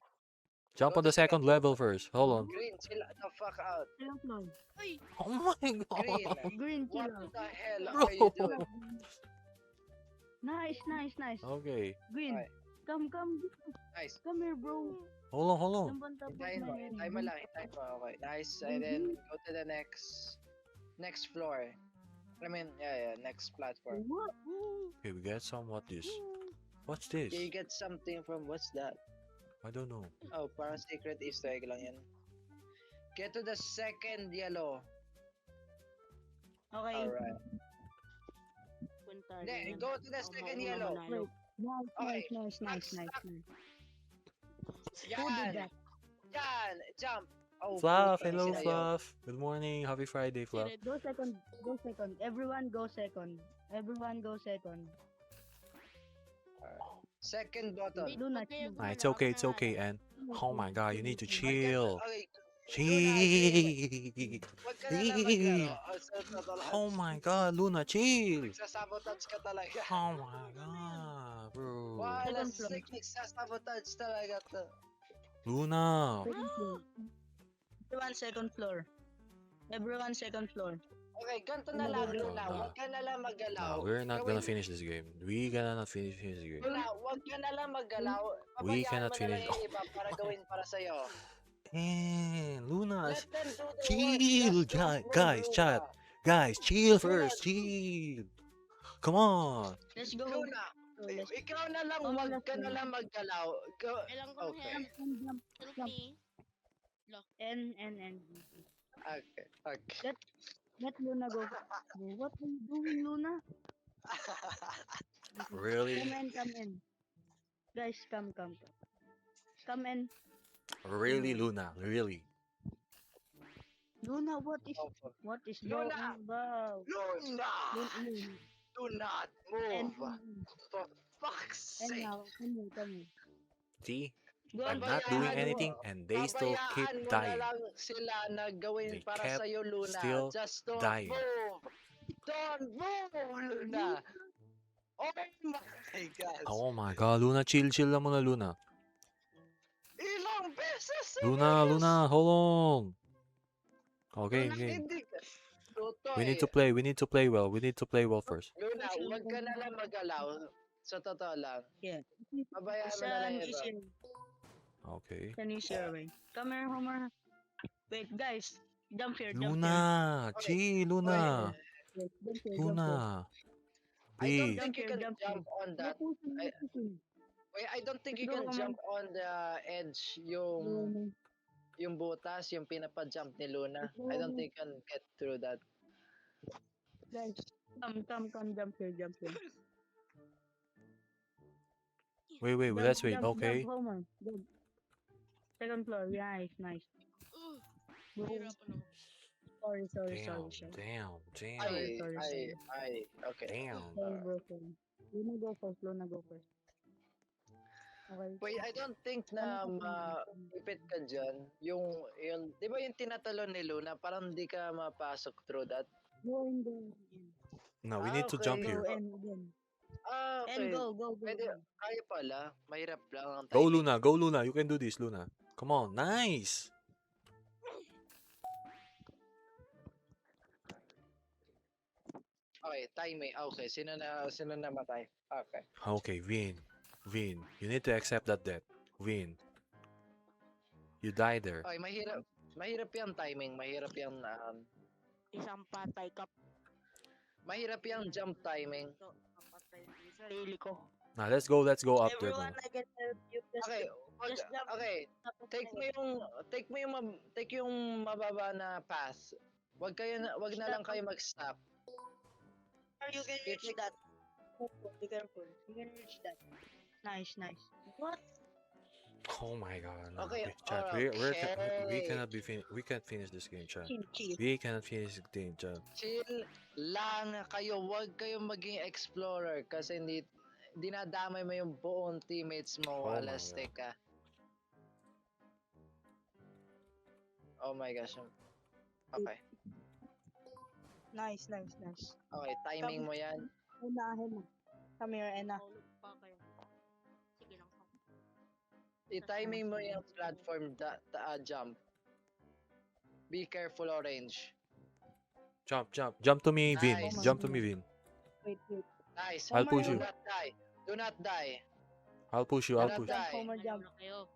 Jump Go on to the second floor. level first. Hold on. Green, chill the fuck out. Second floor. Ay, Oh my Green, god. Green, what chill out. the hell Bro. are you doing? Nice. Okay. Green. Alright. Come. Nice. Come here, bro. Hold on. Jump on top of Hintayin mo, my hintayin mo lang, hintayin mo. Okay, nice. And then go to the next floor. I mean, yeah, next platform. What? Okay, we get some. What this? What's this? You get something from what's that? I don't know. Oh, parang secret Easter egg lang yan. Get to the second yellow. Okay. Alright. punta Hindi, rin yan. go to the second Mauna yellow. manalo. Okay. Nice. Who did Yan! that? Yan! Jump! Oh, Fluff, putang hello ina yun. Fluff. Good morning. Happy Friday, Fluff. Sinet. Go second. Everyone go second. Second button. Wait, Luna, wag kayo Nah, it's gumalaw, okay, ako it's okay, nanalo. and oh my god, you need to Okay, chill. okay. Chill. Wag ka na lang maglaro. Oh, so, Oh my god, Luna, chill. Nagsasabotage ka talaga. Oh my god, bro. Wala, Second floor. nagsasabotage talaga to. Luna. Everyone second floor. Okay, ganito na lang, Luna. Wag ka na lang No, maggalaw. we're not gonna Gawin- finish this game. We gonna not finish this game. Luna, wag ka na lang maggalaw. We Pabayaan cannot mo na lang finish- yung iba para gawin para sa'yo. Luna, Let them do the chill, work. Just don't move, guys, Luna. chat. Guys, chill first, chill. Come on. Let's go. Luna, ikaw na lang, Oh, wag let's ka na go. lang maggalaw. Go. Kailangan ko Okay. ng help. Jump. Help Jump. me. N. Okay. Let Luna go. What are you doing, Luna? Really? Come in. Guys, come. Come in. Really, Luna? Really? Luna, what is Luna! going about? Luna! Luna. Do not And, move. For fuck's and sake. now, come here. See? Go I'm on, not Pabayaan doing mo. anything and they still keep Pabayaan mo na dying. lang sila na gawin They para kept sa'yo, Luna. still Just don't dying. move. Don't move, Luna. Oh my God. Oh my god, Luna, chill lang muna, Luna. Ilang beses na Luna, hold on. Okay, Luna, okay. hindi ka. Tutoy. We need to play well. We need to play well first. Luna, huwag ka na lang magalaw. Sa totoo lang. Yeah. Pabayaan mo It's na lang an yung iba. easier, Okay. it's an easier way. Come here, Homer. Wait, guys. Jump here. Luna, Okay. chill, Luna. Wait, jump here. Luna. I don't Please. think you can Jump jump on that. Wait, I don't think you can jump on the edge yung butas, yung pinapa-jump ni Luna. I don't think you can get through that. Guys, come, jump here. Wait, let's wait. Okay. Jump, Homer. Jump. Second floor. Yeah, it's nice. Ugh, Go. nahirapan ako. Sorry. Damn. Okay. Damn. Sorry, bro. Luna go first. Okay. Wait, I don't think na maipit ka dyan. Yung, di ba yung tinatalon ni Luna, parang hindi ka mapasok through that? Go and go. No, we need to jump Okay. here. Go and again. Ah, And okay. go. Pwede, kaya pala. Mahirap lang ang Go, timing. Luna. Go, Luna. You can do this, Luna. Come on. Nice. Okay, timing. Okay, sino na matay? Okay. Okay, Vin. You need to accept that death. Vin. You die there. Okay, mahirap yung timing. Mahirap yung, Isang patay ka. mahirap yung jump timing. So, papatay yung sarili ko. Now, let's go up there. Everyone, Muna. I can help you. Okay, just jump. okay. Take mo yung mababa na path. Wag na lang kayo mag-stop. Or you can You reach take- that. Be careful. You can reach that. Nice, nice. What? Oh my god, no. Okay, Chat, we okay. cannot we can't finish this game, chat. Chill, chill. We cannot finish the game, chat. Chill lang kayo. Huwag kayong maging explorer kasi dinadamay mo yung buong teammates mo. Oh my Alastic ka. Oh my gosh. Okay. Nice, nice, nice. Okay, timing mo yan. Unahin mo. Come here, Ena. Tulog pa kayo. Sige lang. I-timing mo yung platform jump. Be careful, Orange. Jump to me, Vin. Nice. Jump to me, Vin. Wait, wait. Nice. I'll push Do you. not die. Do not die. I'll push you. Do I'll not push. die. Homer jump. Na kayo.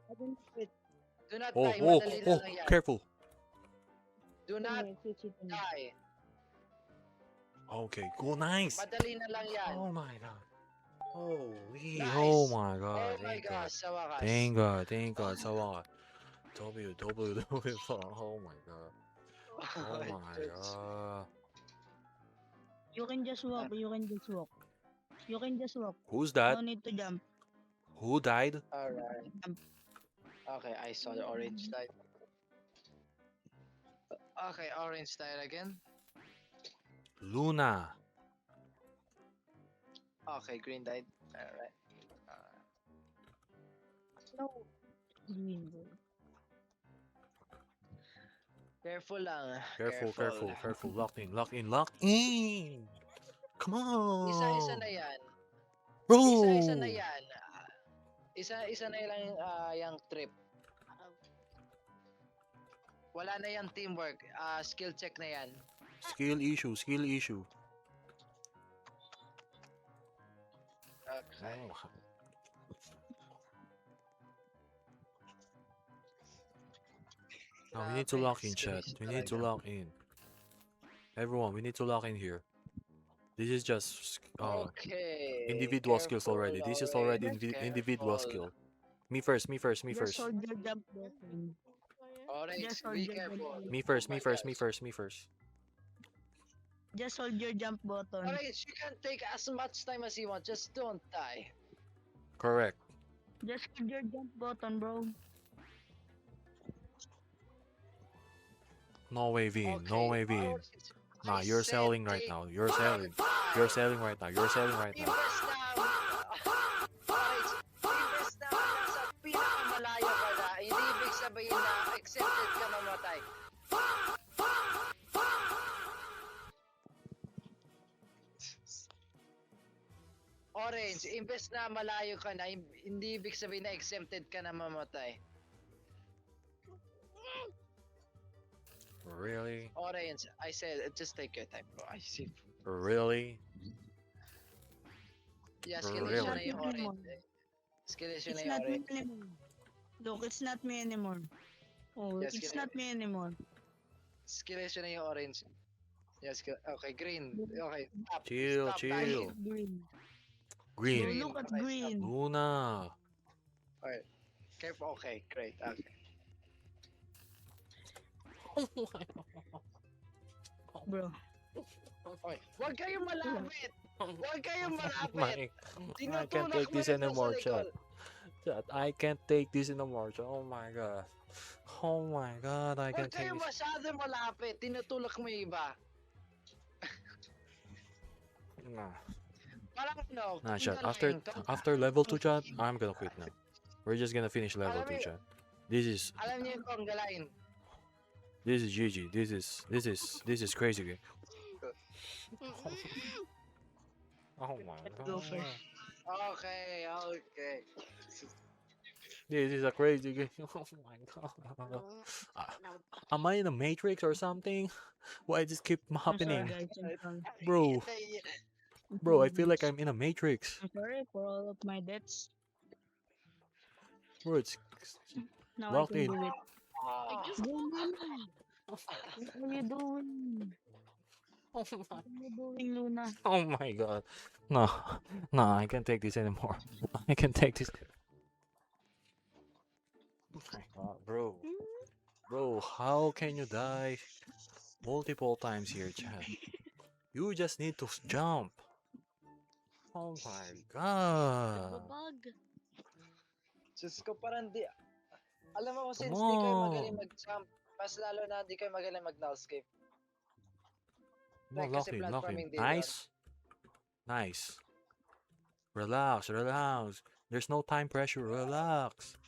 I don't quit. Do not Oh, die. oh, Madali na oh! lang yan. Careful. Do not Switch it to me. die. Okay, go nice. Madali na lang yan. Oh my god. Holy. Nice. Oh my god. Oh my Thank God. gosh, sa wakas. Thank God. Thank God. Sa wakas. W. Oh my god. Oh my god. You can just walk. You can just walk. You can just walk. Who's that? No need to jump. Who died? Alright. Okay, I saw the orange light. Okay, orange light again. Luna. Okay, green light. Alright. No. Green, bro. Careful lang. Careful. Lock in. Come on. Isa-isa na yan. Bro. Isa-isa na yan. Isa-isa na lang yung trip. Wala na yung teamwork. Skill check na yan. Skill issue. Okay. Oh. No, we need to lock in, chat. We need to lock in. Everyone, we need to lock in here. This is just Okay. individual skills already. This is already individual Careful. skill. Me first. Just hold your jump button. Orange, Just hold be your careful. button. Me first. Oh my gosh. Just hold your jump button. Orange, you can take as much time as you want. Just don't die. Correct. Just hold your jump button, bro. No way, Vin. No way, Vin. Orange, Nah, I you're said selling right take- now. You're selling. You're selling right now. Invest na. Orange, invest na sa pinakamalayo ka na. Hindi ibig sabihin na accepted ka mamatay. Orange, invest na malayo ka na, hindi ibig sabihin na exempted ka na mamatay. Really? Orange, I said, just take your time, bro. I see. Really? Yeah, skill issue na Really? yung orange. Skill issue It's na yung not me orange. anymore. Look, it's not me anymore. Oh, Yes, it's get not me anymore. Skill issue na yung orange. Yes, okay, green. Okay, stop. Chill, Stop chill. dying. Look, green. Green. Green. Look at Okay, green. Luna. Careful, okay, great. Okay. Bro. Okay. Huwag kayong malapit! Huwag kayong malapit! My, I Tinutulak can't take mo this rin anymore, sa chat. likod. Chat, I can't take this anymore, chat. Oh my god. Oh my god, I Huwag can't take kayong this. masyado malapit. Tinutulak mo yung iba. Nah, Parang no. nah, chat. calm After level 2, chat, I'm gonna quit now. We're just gonna finish level 2, chat. This is Alam niyo yung conga line. GG. This is crazy game. Oh my Go god. first. Okay. This is a crazy game. Oh my god. Am I in a matrix or something? Why does this keep I'm sorry, happening? guys. I'm sorry. Bro, I feel like I'm in a matrix. I'm sorry for all of my debts. Bro, it's Now Locked I can in. do it. Ah, Go, Luna. What are you doing? What are you doing, Luna? oh my god. No, I can't take this anymore. I can't take this. Oh my god, bro, how can you die multiple times here, Chad? You just need to jump. Oh my god. Nagbabag. Diyos ko, parang di... Alam mo kung Come since di kayo magaling on. mag-jump, mas lalo na di kayo magaling mag-nullscape. Come on, Like, kasi Lucky, Lucky. platforming din yun. Nice. Nice. Relax, relax. There's no time pressure. Relax.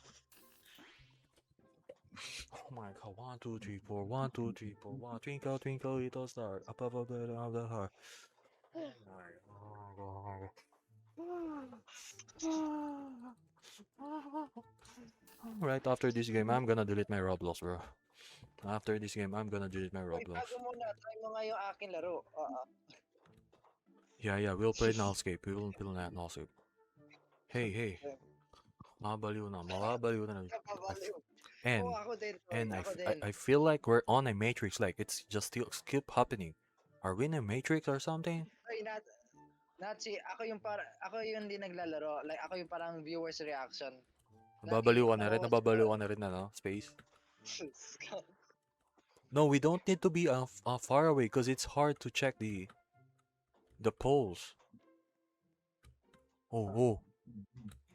Oh my god. 1, 2, 3, 4. 1, 2, 3, 4. 1. Twinkle, twinkle, little star. Up above the heart. Oh my god. Right after this game, I'm gonna delete my Roblox, bro. After this game, I'm gonna delete my Uy, Roblox. bago muna, try mo nga yung aking laro. Yeah, we'll play Nullscape. We will play Nullscape. Hey. Mabaliw na. Kapabaliw. And Oo, ako din. Tol, and ako din. I feel like we're on a matrix. Like it's just still keep happening. Are we in a matrix or something? Ay, Nachi, ako yung hindi naglalaro. Like, ako yung parang viewers reaction. Nababaliw ka na rin. Nababaliw ka na rin, ano? Space. No, we don't need to be far away because it's hard to check the poles. Oh.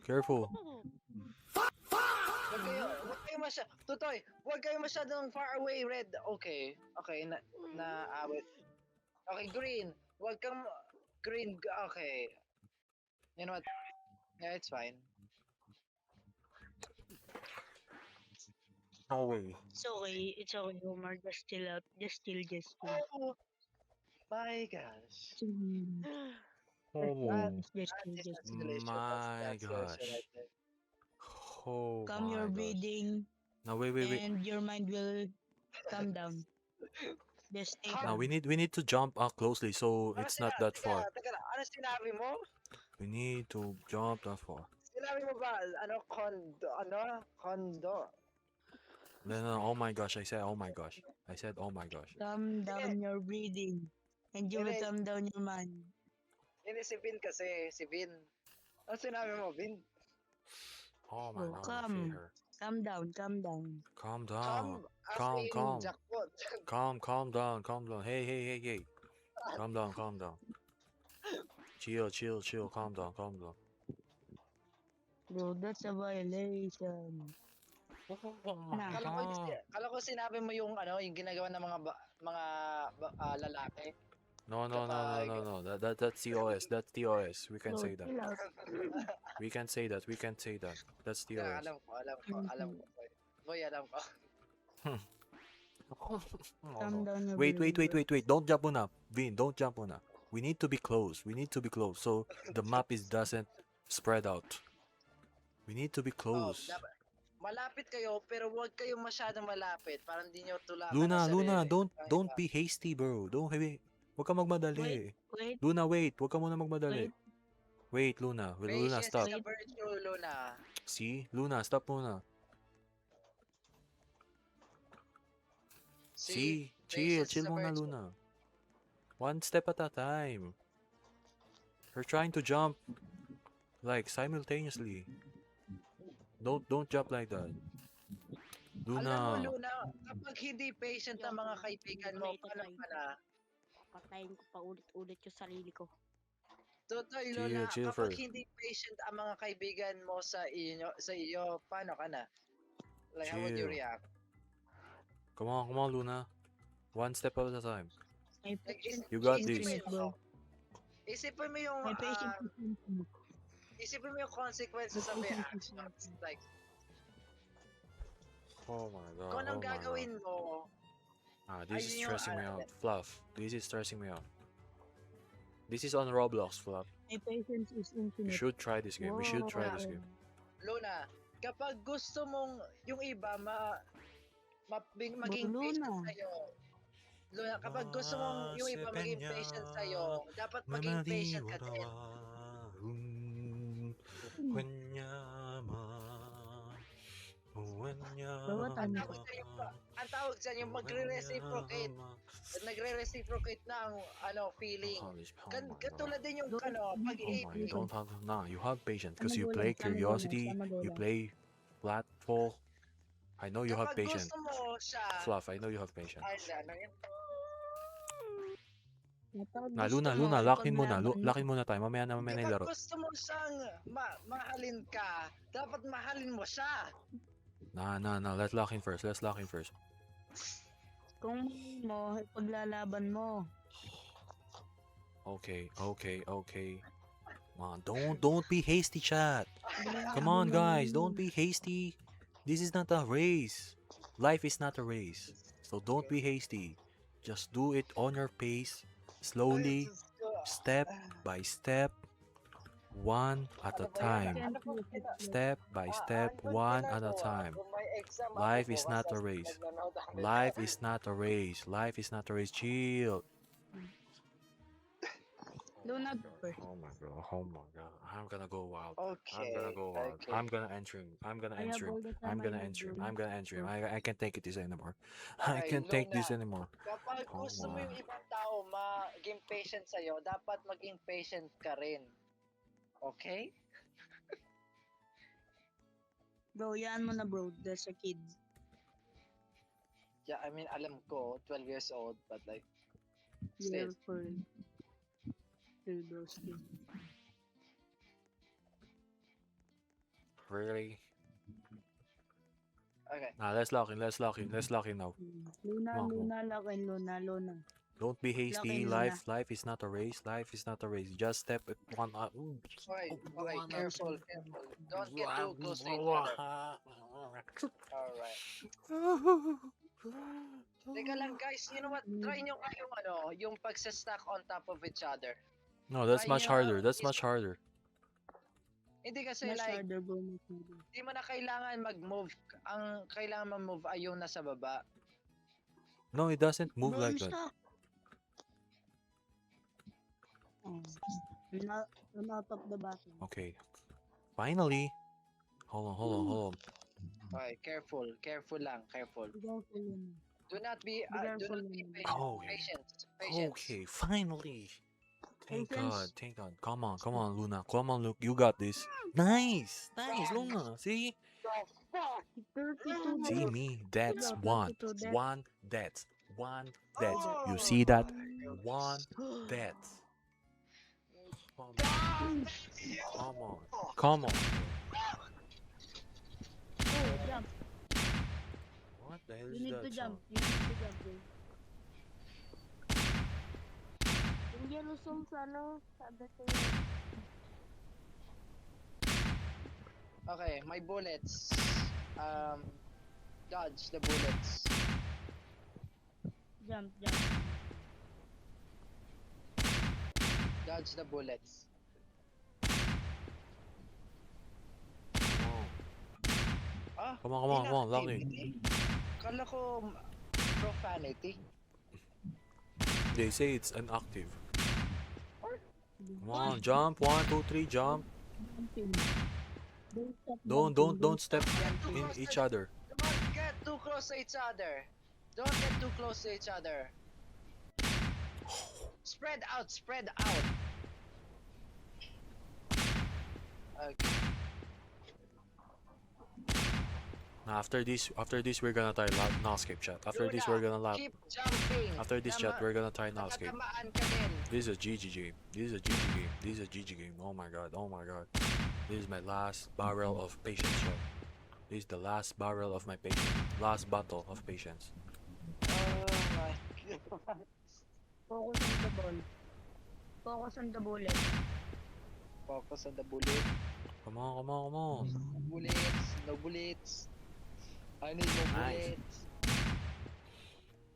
Careful. Huwag kayo Tutoy, huwag kayo masyadong far away, Red. Okay, naabot. Okay, Green. Huwag kang, Green, okay. You know what? Yeah, it's fine. No way. It's okay, Omar. Just chill out. Just chill. Oh, my gosh. Oh Just That's chill. escalation. my That's escalation gosh. right there. Oh Calm my your gosh. breathing, Now wait. and your mind will calm down. Just stay Now calm. we need to jump closely so it's not that far. Teka, ano sinabi mo? We need to jump that far. Sinabi mo ba, kondo? No, oh my gosh, I said oh my gosh. Calm down your breathing, and you will Yes. calm down your mind. Hindi si Vin kasi, si Vin. Ano sinabi mo, Vin? Oh my god, I Calm. feel her. Calm down. Calm down. As in Calm. jackpot. Calm down. Hey. Calm down. Chill. Calm down. Bro, that's a violation. Kala ko sinabi mo yung yung ginagawa ng mga lalaki. No. That's TOS. We can Bro, say that. chill out. We can say that. That's Yeah, TOS. alam ko. Boy, alam ko. Calm down your Wait. breathing. Don't jump on up. Vin, don't jump on up. We need to be close. So the map doesn't spread out. We need to be close. Malapit kayo, pero huwag kayo masyadong malapit. Parang di nyo tulakan Luna, ang sarili. don't be hasty, bro. Huwag ka magmadali. Wait. Luna, wait. Huwag ka muna magmadali. Wait, Luna. Luna, Patience stop. is a virtue, Luna. See? Luna, stop muna. See? Chill Patience is a muna, virtue. Luna. One step at a time. You're trying to jump like simultaneously. Don't jump like that. Alam mo, Luna. Luna, kapag hindi patient ang mga kaibigan mo, paano ka na? Patayin ko pa ulit yung sarili ko. Totoy, Chill, Luna, chill kapag first. hindi patient ang mga kaibigan mo sa iyo, paano ka na? Like, how would you Chill. react? Come on, Luna. One step at a time. My Like, patience You got is this. infinite, bro. Isipin mo yung, My patience is infinite. isipin mo yung consequences of your actions. Like, Oh my god. kung anong gagawin mo, This is ayun yung, stressing me out. Fluff. This is stressing me out. This is on Roblox, Fluff. My patience is We infinite. should try this game. Luna, kapag gusto mong yung iba maging Luna. patient sa'yo, Luna, kapag gusto mong yung iba maging patient sa'yo, dapat maging patient ka din. Ang tawag dyan yung magre-reciprocate. Nagre-reciprocate na ang feeling. Katulad din yung pag-ibig. Don't have you have patience because you play curiosity, you play platfall. I know you have Kapag patience. gusto mo siya, Fluff, I know you have patience. ay, ano yun? Kapag Na, gusto Luna, mo, Luna, lockin muna. ipaglaban mo. Lockin muna tayo. Mamaya na Kapag ilaro. gusto mo siyang mahalin ka, dapat mahalin mo siya. Nah. Let's lock in first. Kung mahal mo, ipaglalaban mo. Okay. Come on, don't be hasty, chat. Come on, guys, don't be hasty. This is not a race. Life is not a race. So don't be hasty. Just do it on your pace, slowly, step by step, one at a time. Can't use it. Step by step, one at a time. Life is not a race. Life is not a race. Life is not a race. Chill. Luna, go first. Oh my god. I'm gonna go wild. Okay. Okay. I'm gonna enter him. I have all the time I'm I gonna need, enter him. Luna. I'm gonna enter him. I can't take it this anymore. I Okay, can't take this Luna. anymore. Kapag Oh gusto mo my. yung ibang tao maging patient sa'yo, dapat maging patient ka rin. Okay? Bro, yan mo na bro. There's a kid. Yeah, I mean, alam ko, 12 years old, but like, You're still. for still bro, still. Really? Okay. Nah, let's lock in now. Luna, Come on. Luna, lock-in, Luna. Don't be hasty. in, Life is not a race. Life is not a race. Just step one up. Okay, careful. Don't get too close to each other. Alright. Teka lang guys, you know what? Try nyo kayong yung pagsa-stack on top of each other. No, that's Try much nyo, harder. That's is- much harder. Hindi kasi Much like, harder bro, much harder. di mo na kailangan mag-move. Ang kailangan mag-move ay yung nasa baba. No, it doesn't move Bro, like you that. stuck. Oh. I'm out of the battle. Okay. Finally. Hold on. Okay, careful lang, careful. Be careful, Luna. Do not be patient. Oh. Patience. Okay, finally. Thank Patience. God. Come on, Luna. Come on, Luke. You got this. Nice, Luna. See? 32 See bro. me? That's Bro, one. 32 deaths. One death. You see that? One death. Come on. Oh, jump. What the hell You is need that to jump. sound? You need to jump, bro. Yung yellow soul sa ano, sabi ko yun. Okay, my bullets. Dodge the bullets. Jump. Dodge the bullets. Ah, Come on, lock in. inactivity? Kala ko profanity. They say it's inactive. Come on, jump. 1, 2, 3, jump. Don't step in each other. Don't get too close to each other. Don't get too close to each other. Spread out. Okay. Now after this we're gonna try Noscape chat. After this we're gonna Keep jumping. after this chat we're gonna try Noscape. Natatamaan ka din. This is a GG game. This is a GG game. Oh my god. This is my last barrel of patience shot. This is the last barrel of my patience. Last bottle of patience. Oh my god. Focus on the ball. Focus on the bullet. Focus on the bullet. Come on. Bullets. No bullets. I need more Nice. bullets.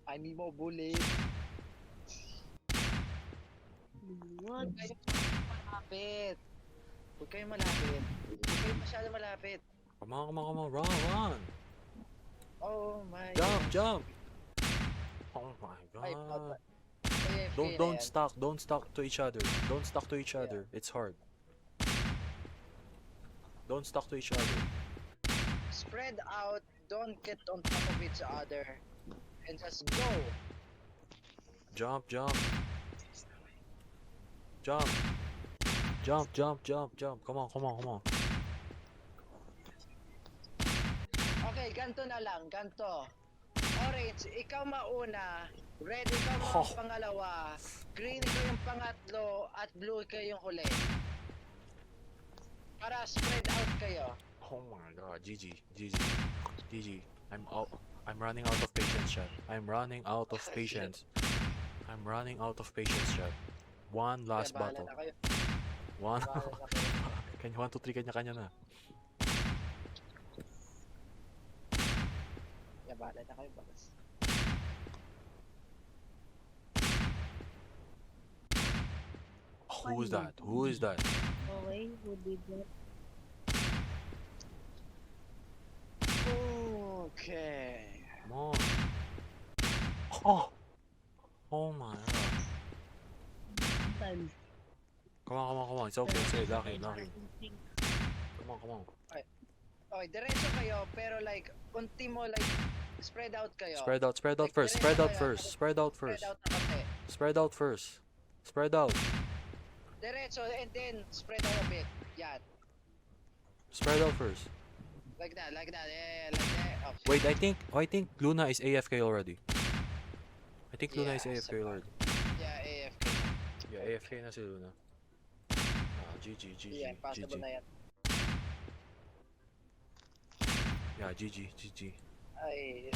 I need more bullets. What? Huwag kayong malapit. Huwag kayong masyado malapit. Come on. Run. Oh my Jump. Oh my Ay, god. Don't Don't stuck to each other. Don't stuck to each other. It's hard. Don't stuck to each other. Spread out. Don't get on top of each other. And just go. Jump. Come on. Okay, ganto na lang. Ganto. Orange, ikaw mauna. Red, ikaw Oh. ang pangalawa. Green, ikaw yung pangatlo. At blue, ikaw yung huli. Para spread out kayo. Oh my god, GG, GG, GG. I'm running out of patience, chat. I'm running out of patience. I'm running out of patience, chat. One last Kaya bahala battle. na kayo. One. Bahala na kayo. Kanya 1, 2, 3, kanya-kanya na. Kaya bahala na kayo, bagas. Who is that? Who is that? Okay, who did that? Okay. Come on. Oh! Oh my god. Time. Come on, come on, come on. It's okay, it's okay. Lucky, lucky. Come on, come on. Okay, diretso kayo, pero like, unti mo like, spread out kayo. Spread out Like, first. diretso Spread out kayo, first. tapos Spread out Spread first. out na konti. Spread out first. Spread out. Diretso, and then, spread out a bit. Yan. Spread out first. Like that, like that. Yeah, like that. Okay. Wait, I think Luna is AFK already. I think Luna is Yeah, AFK already. Yeah, AFK. Yeah, AFK na si Luna. Ah, GG, GG, Yeah, possible GG. na yan. Yeah, GG, GG. Ay,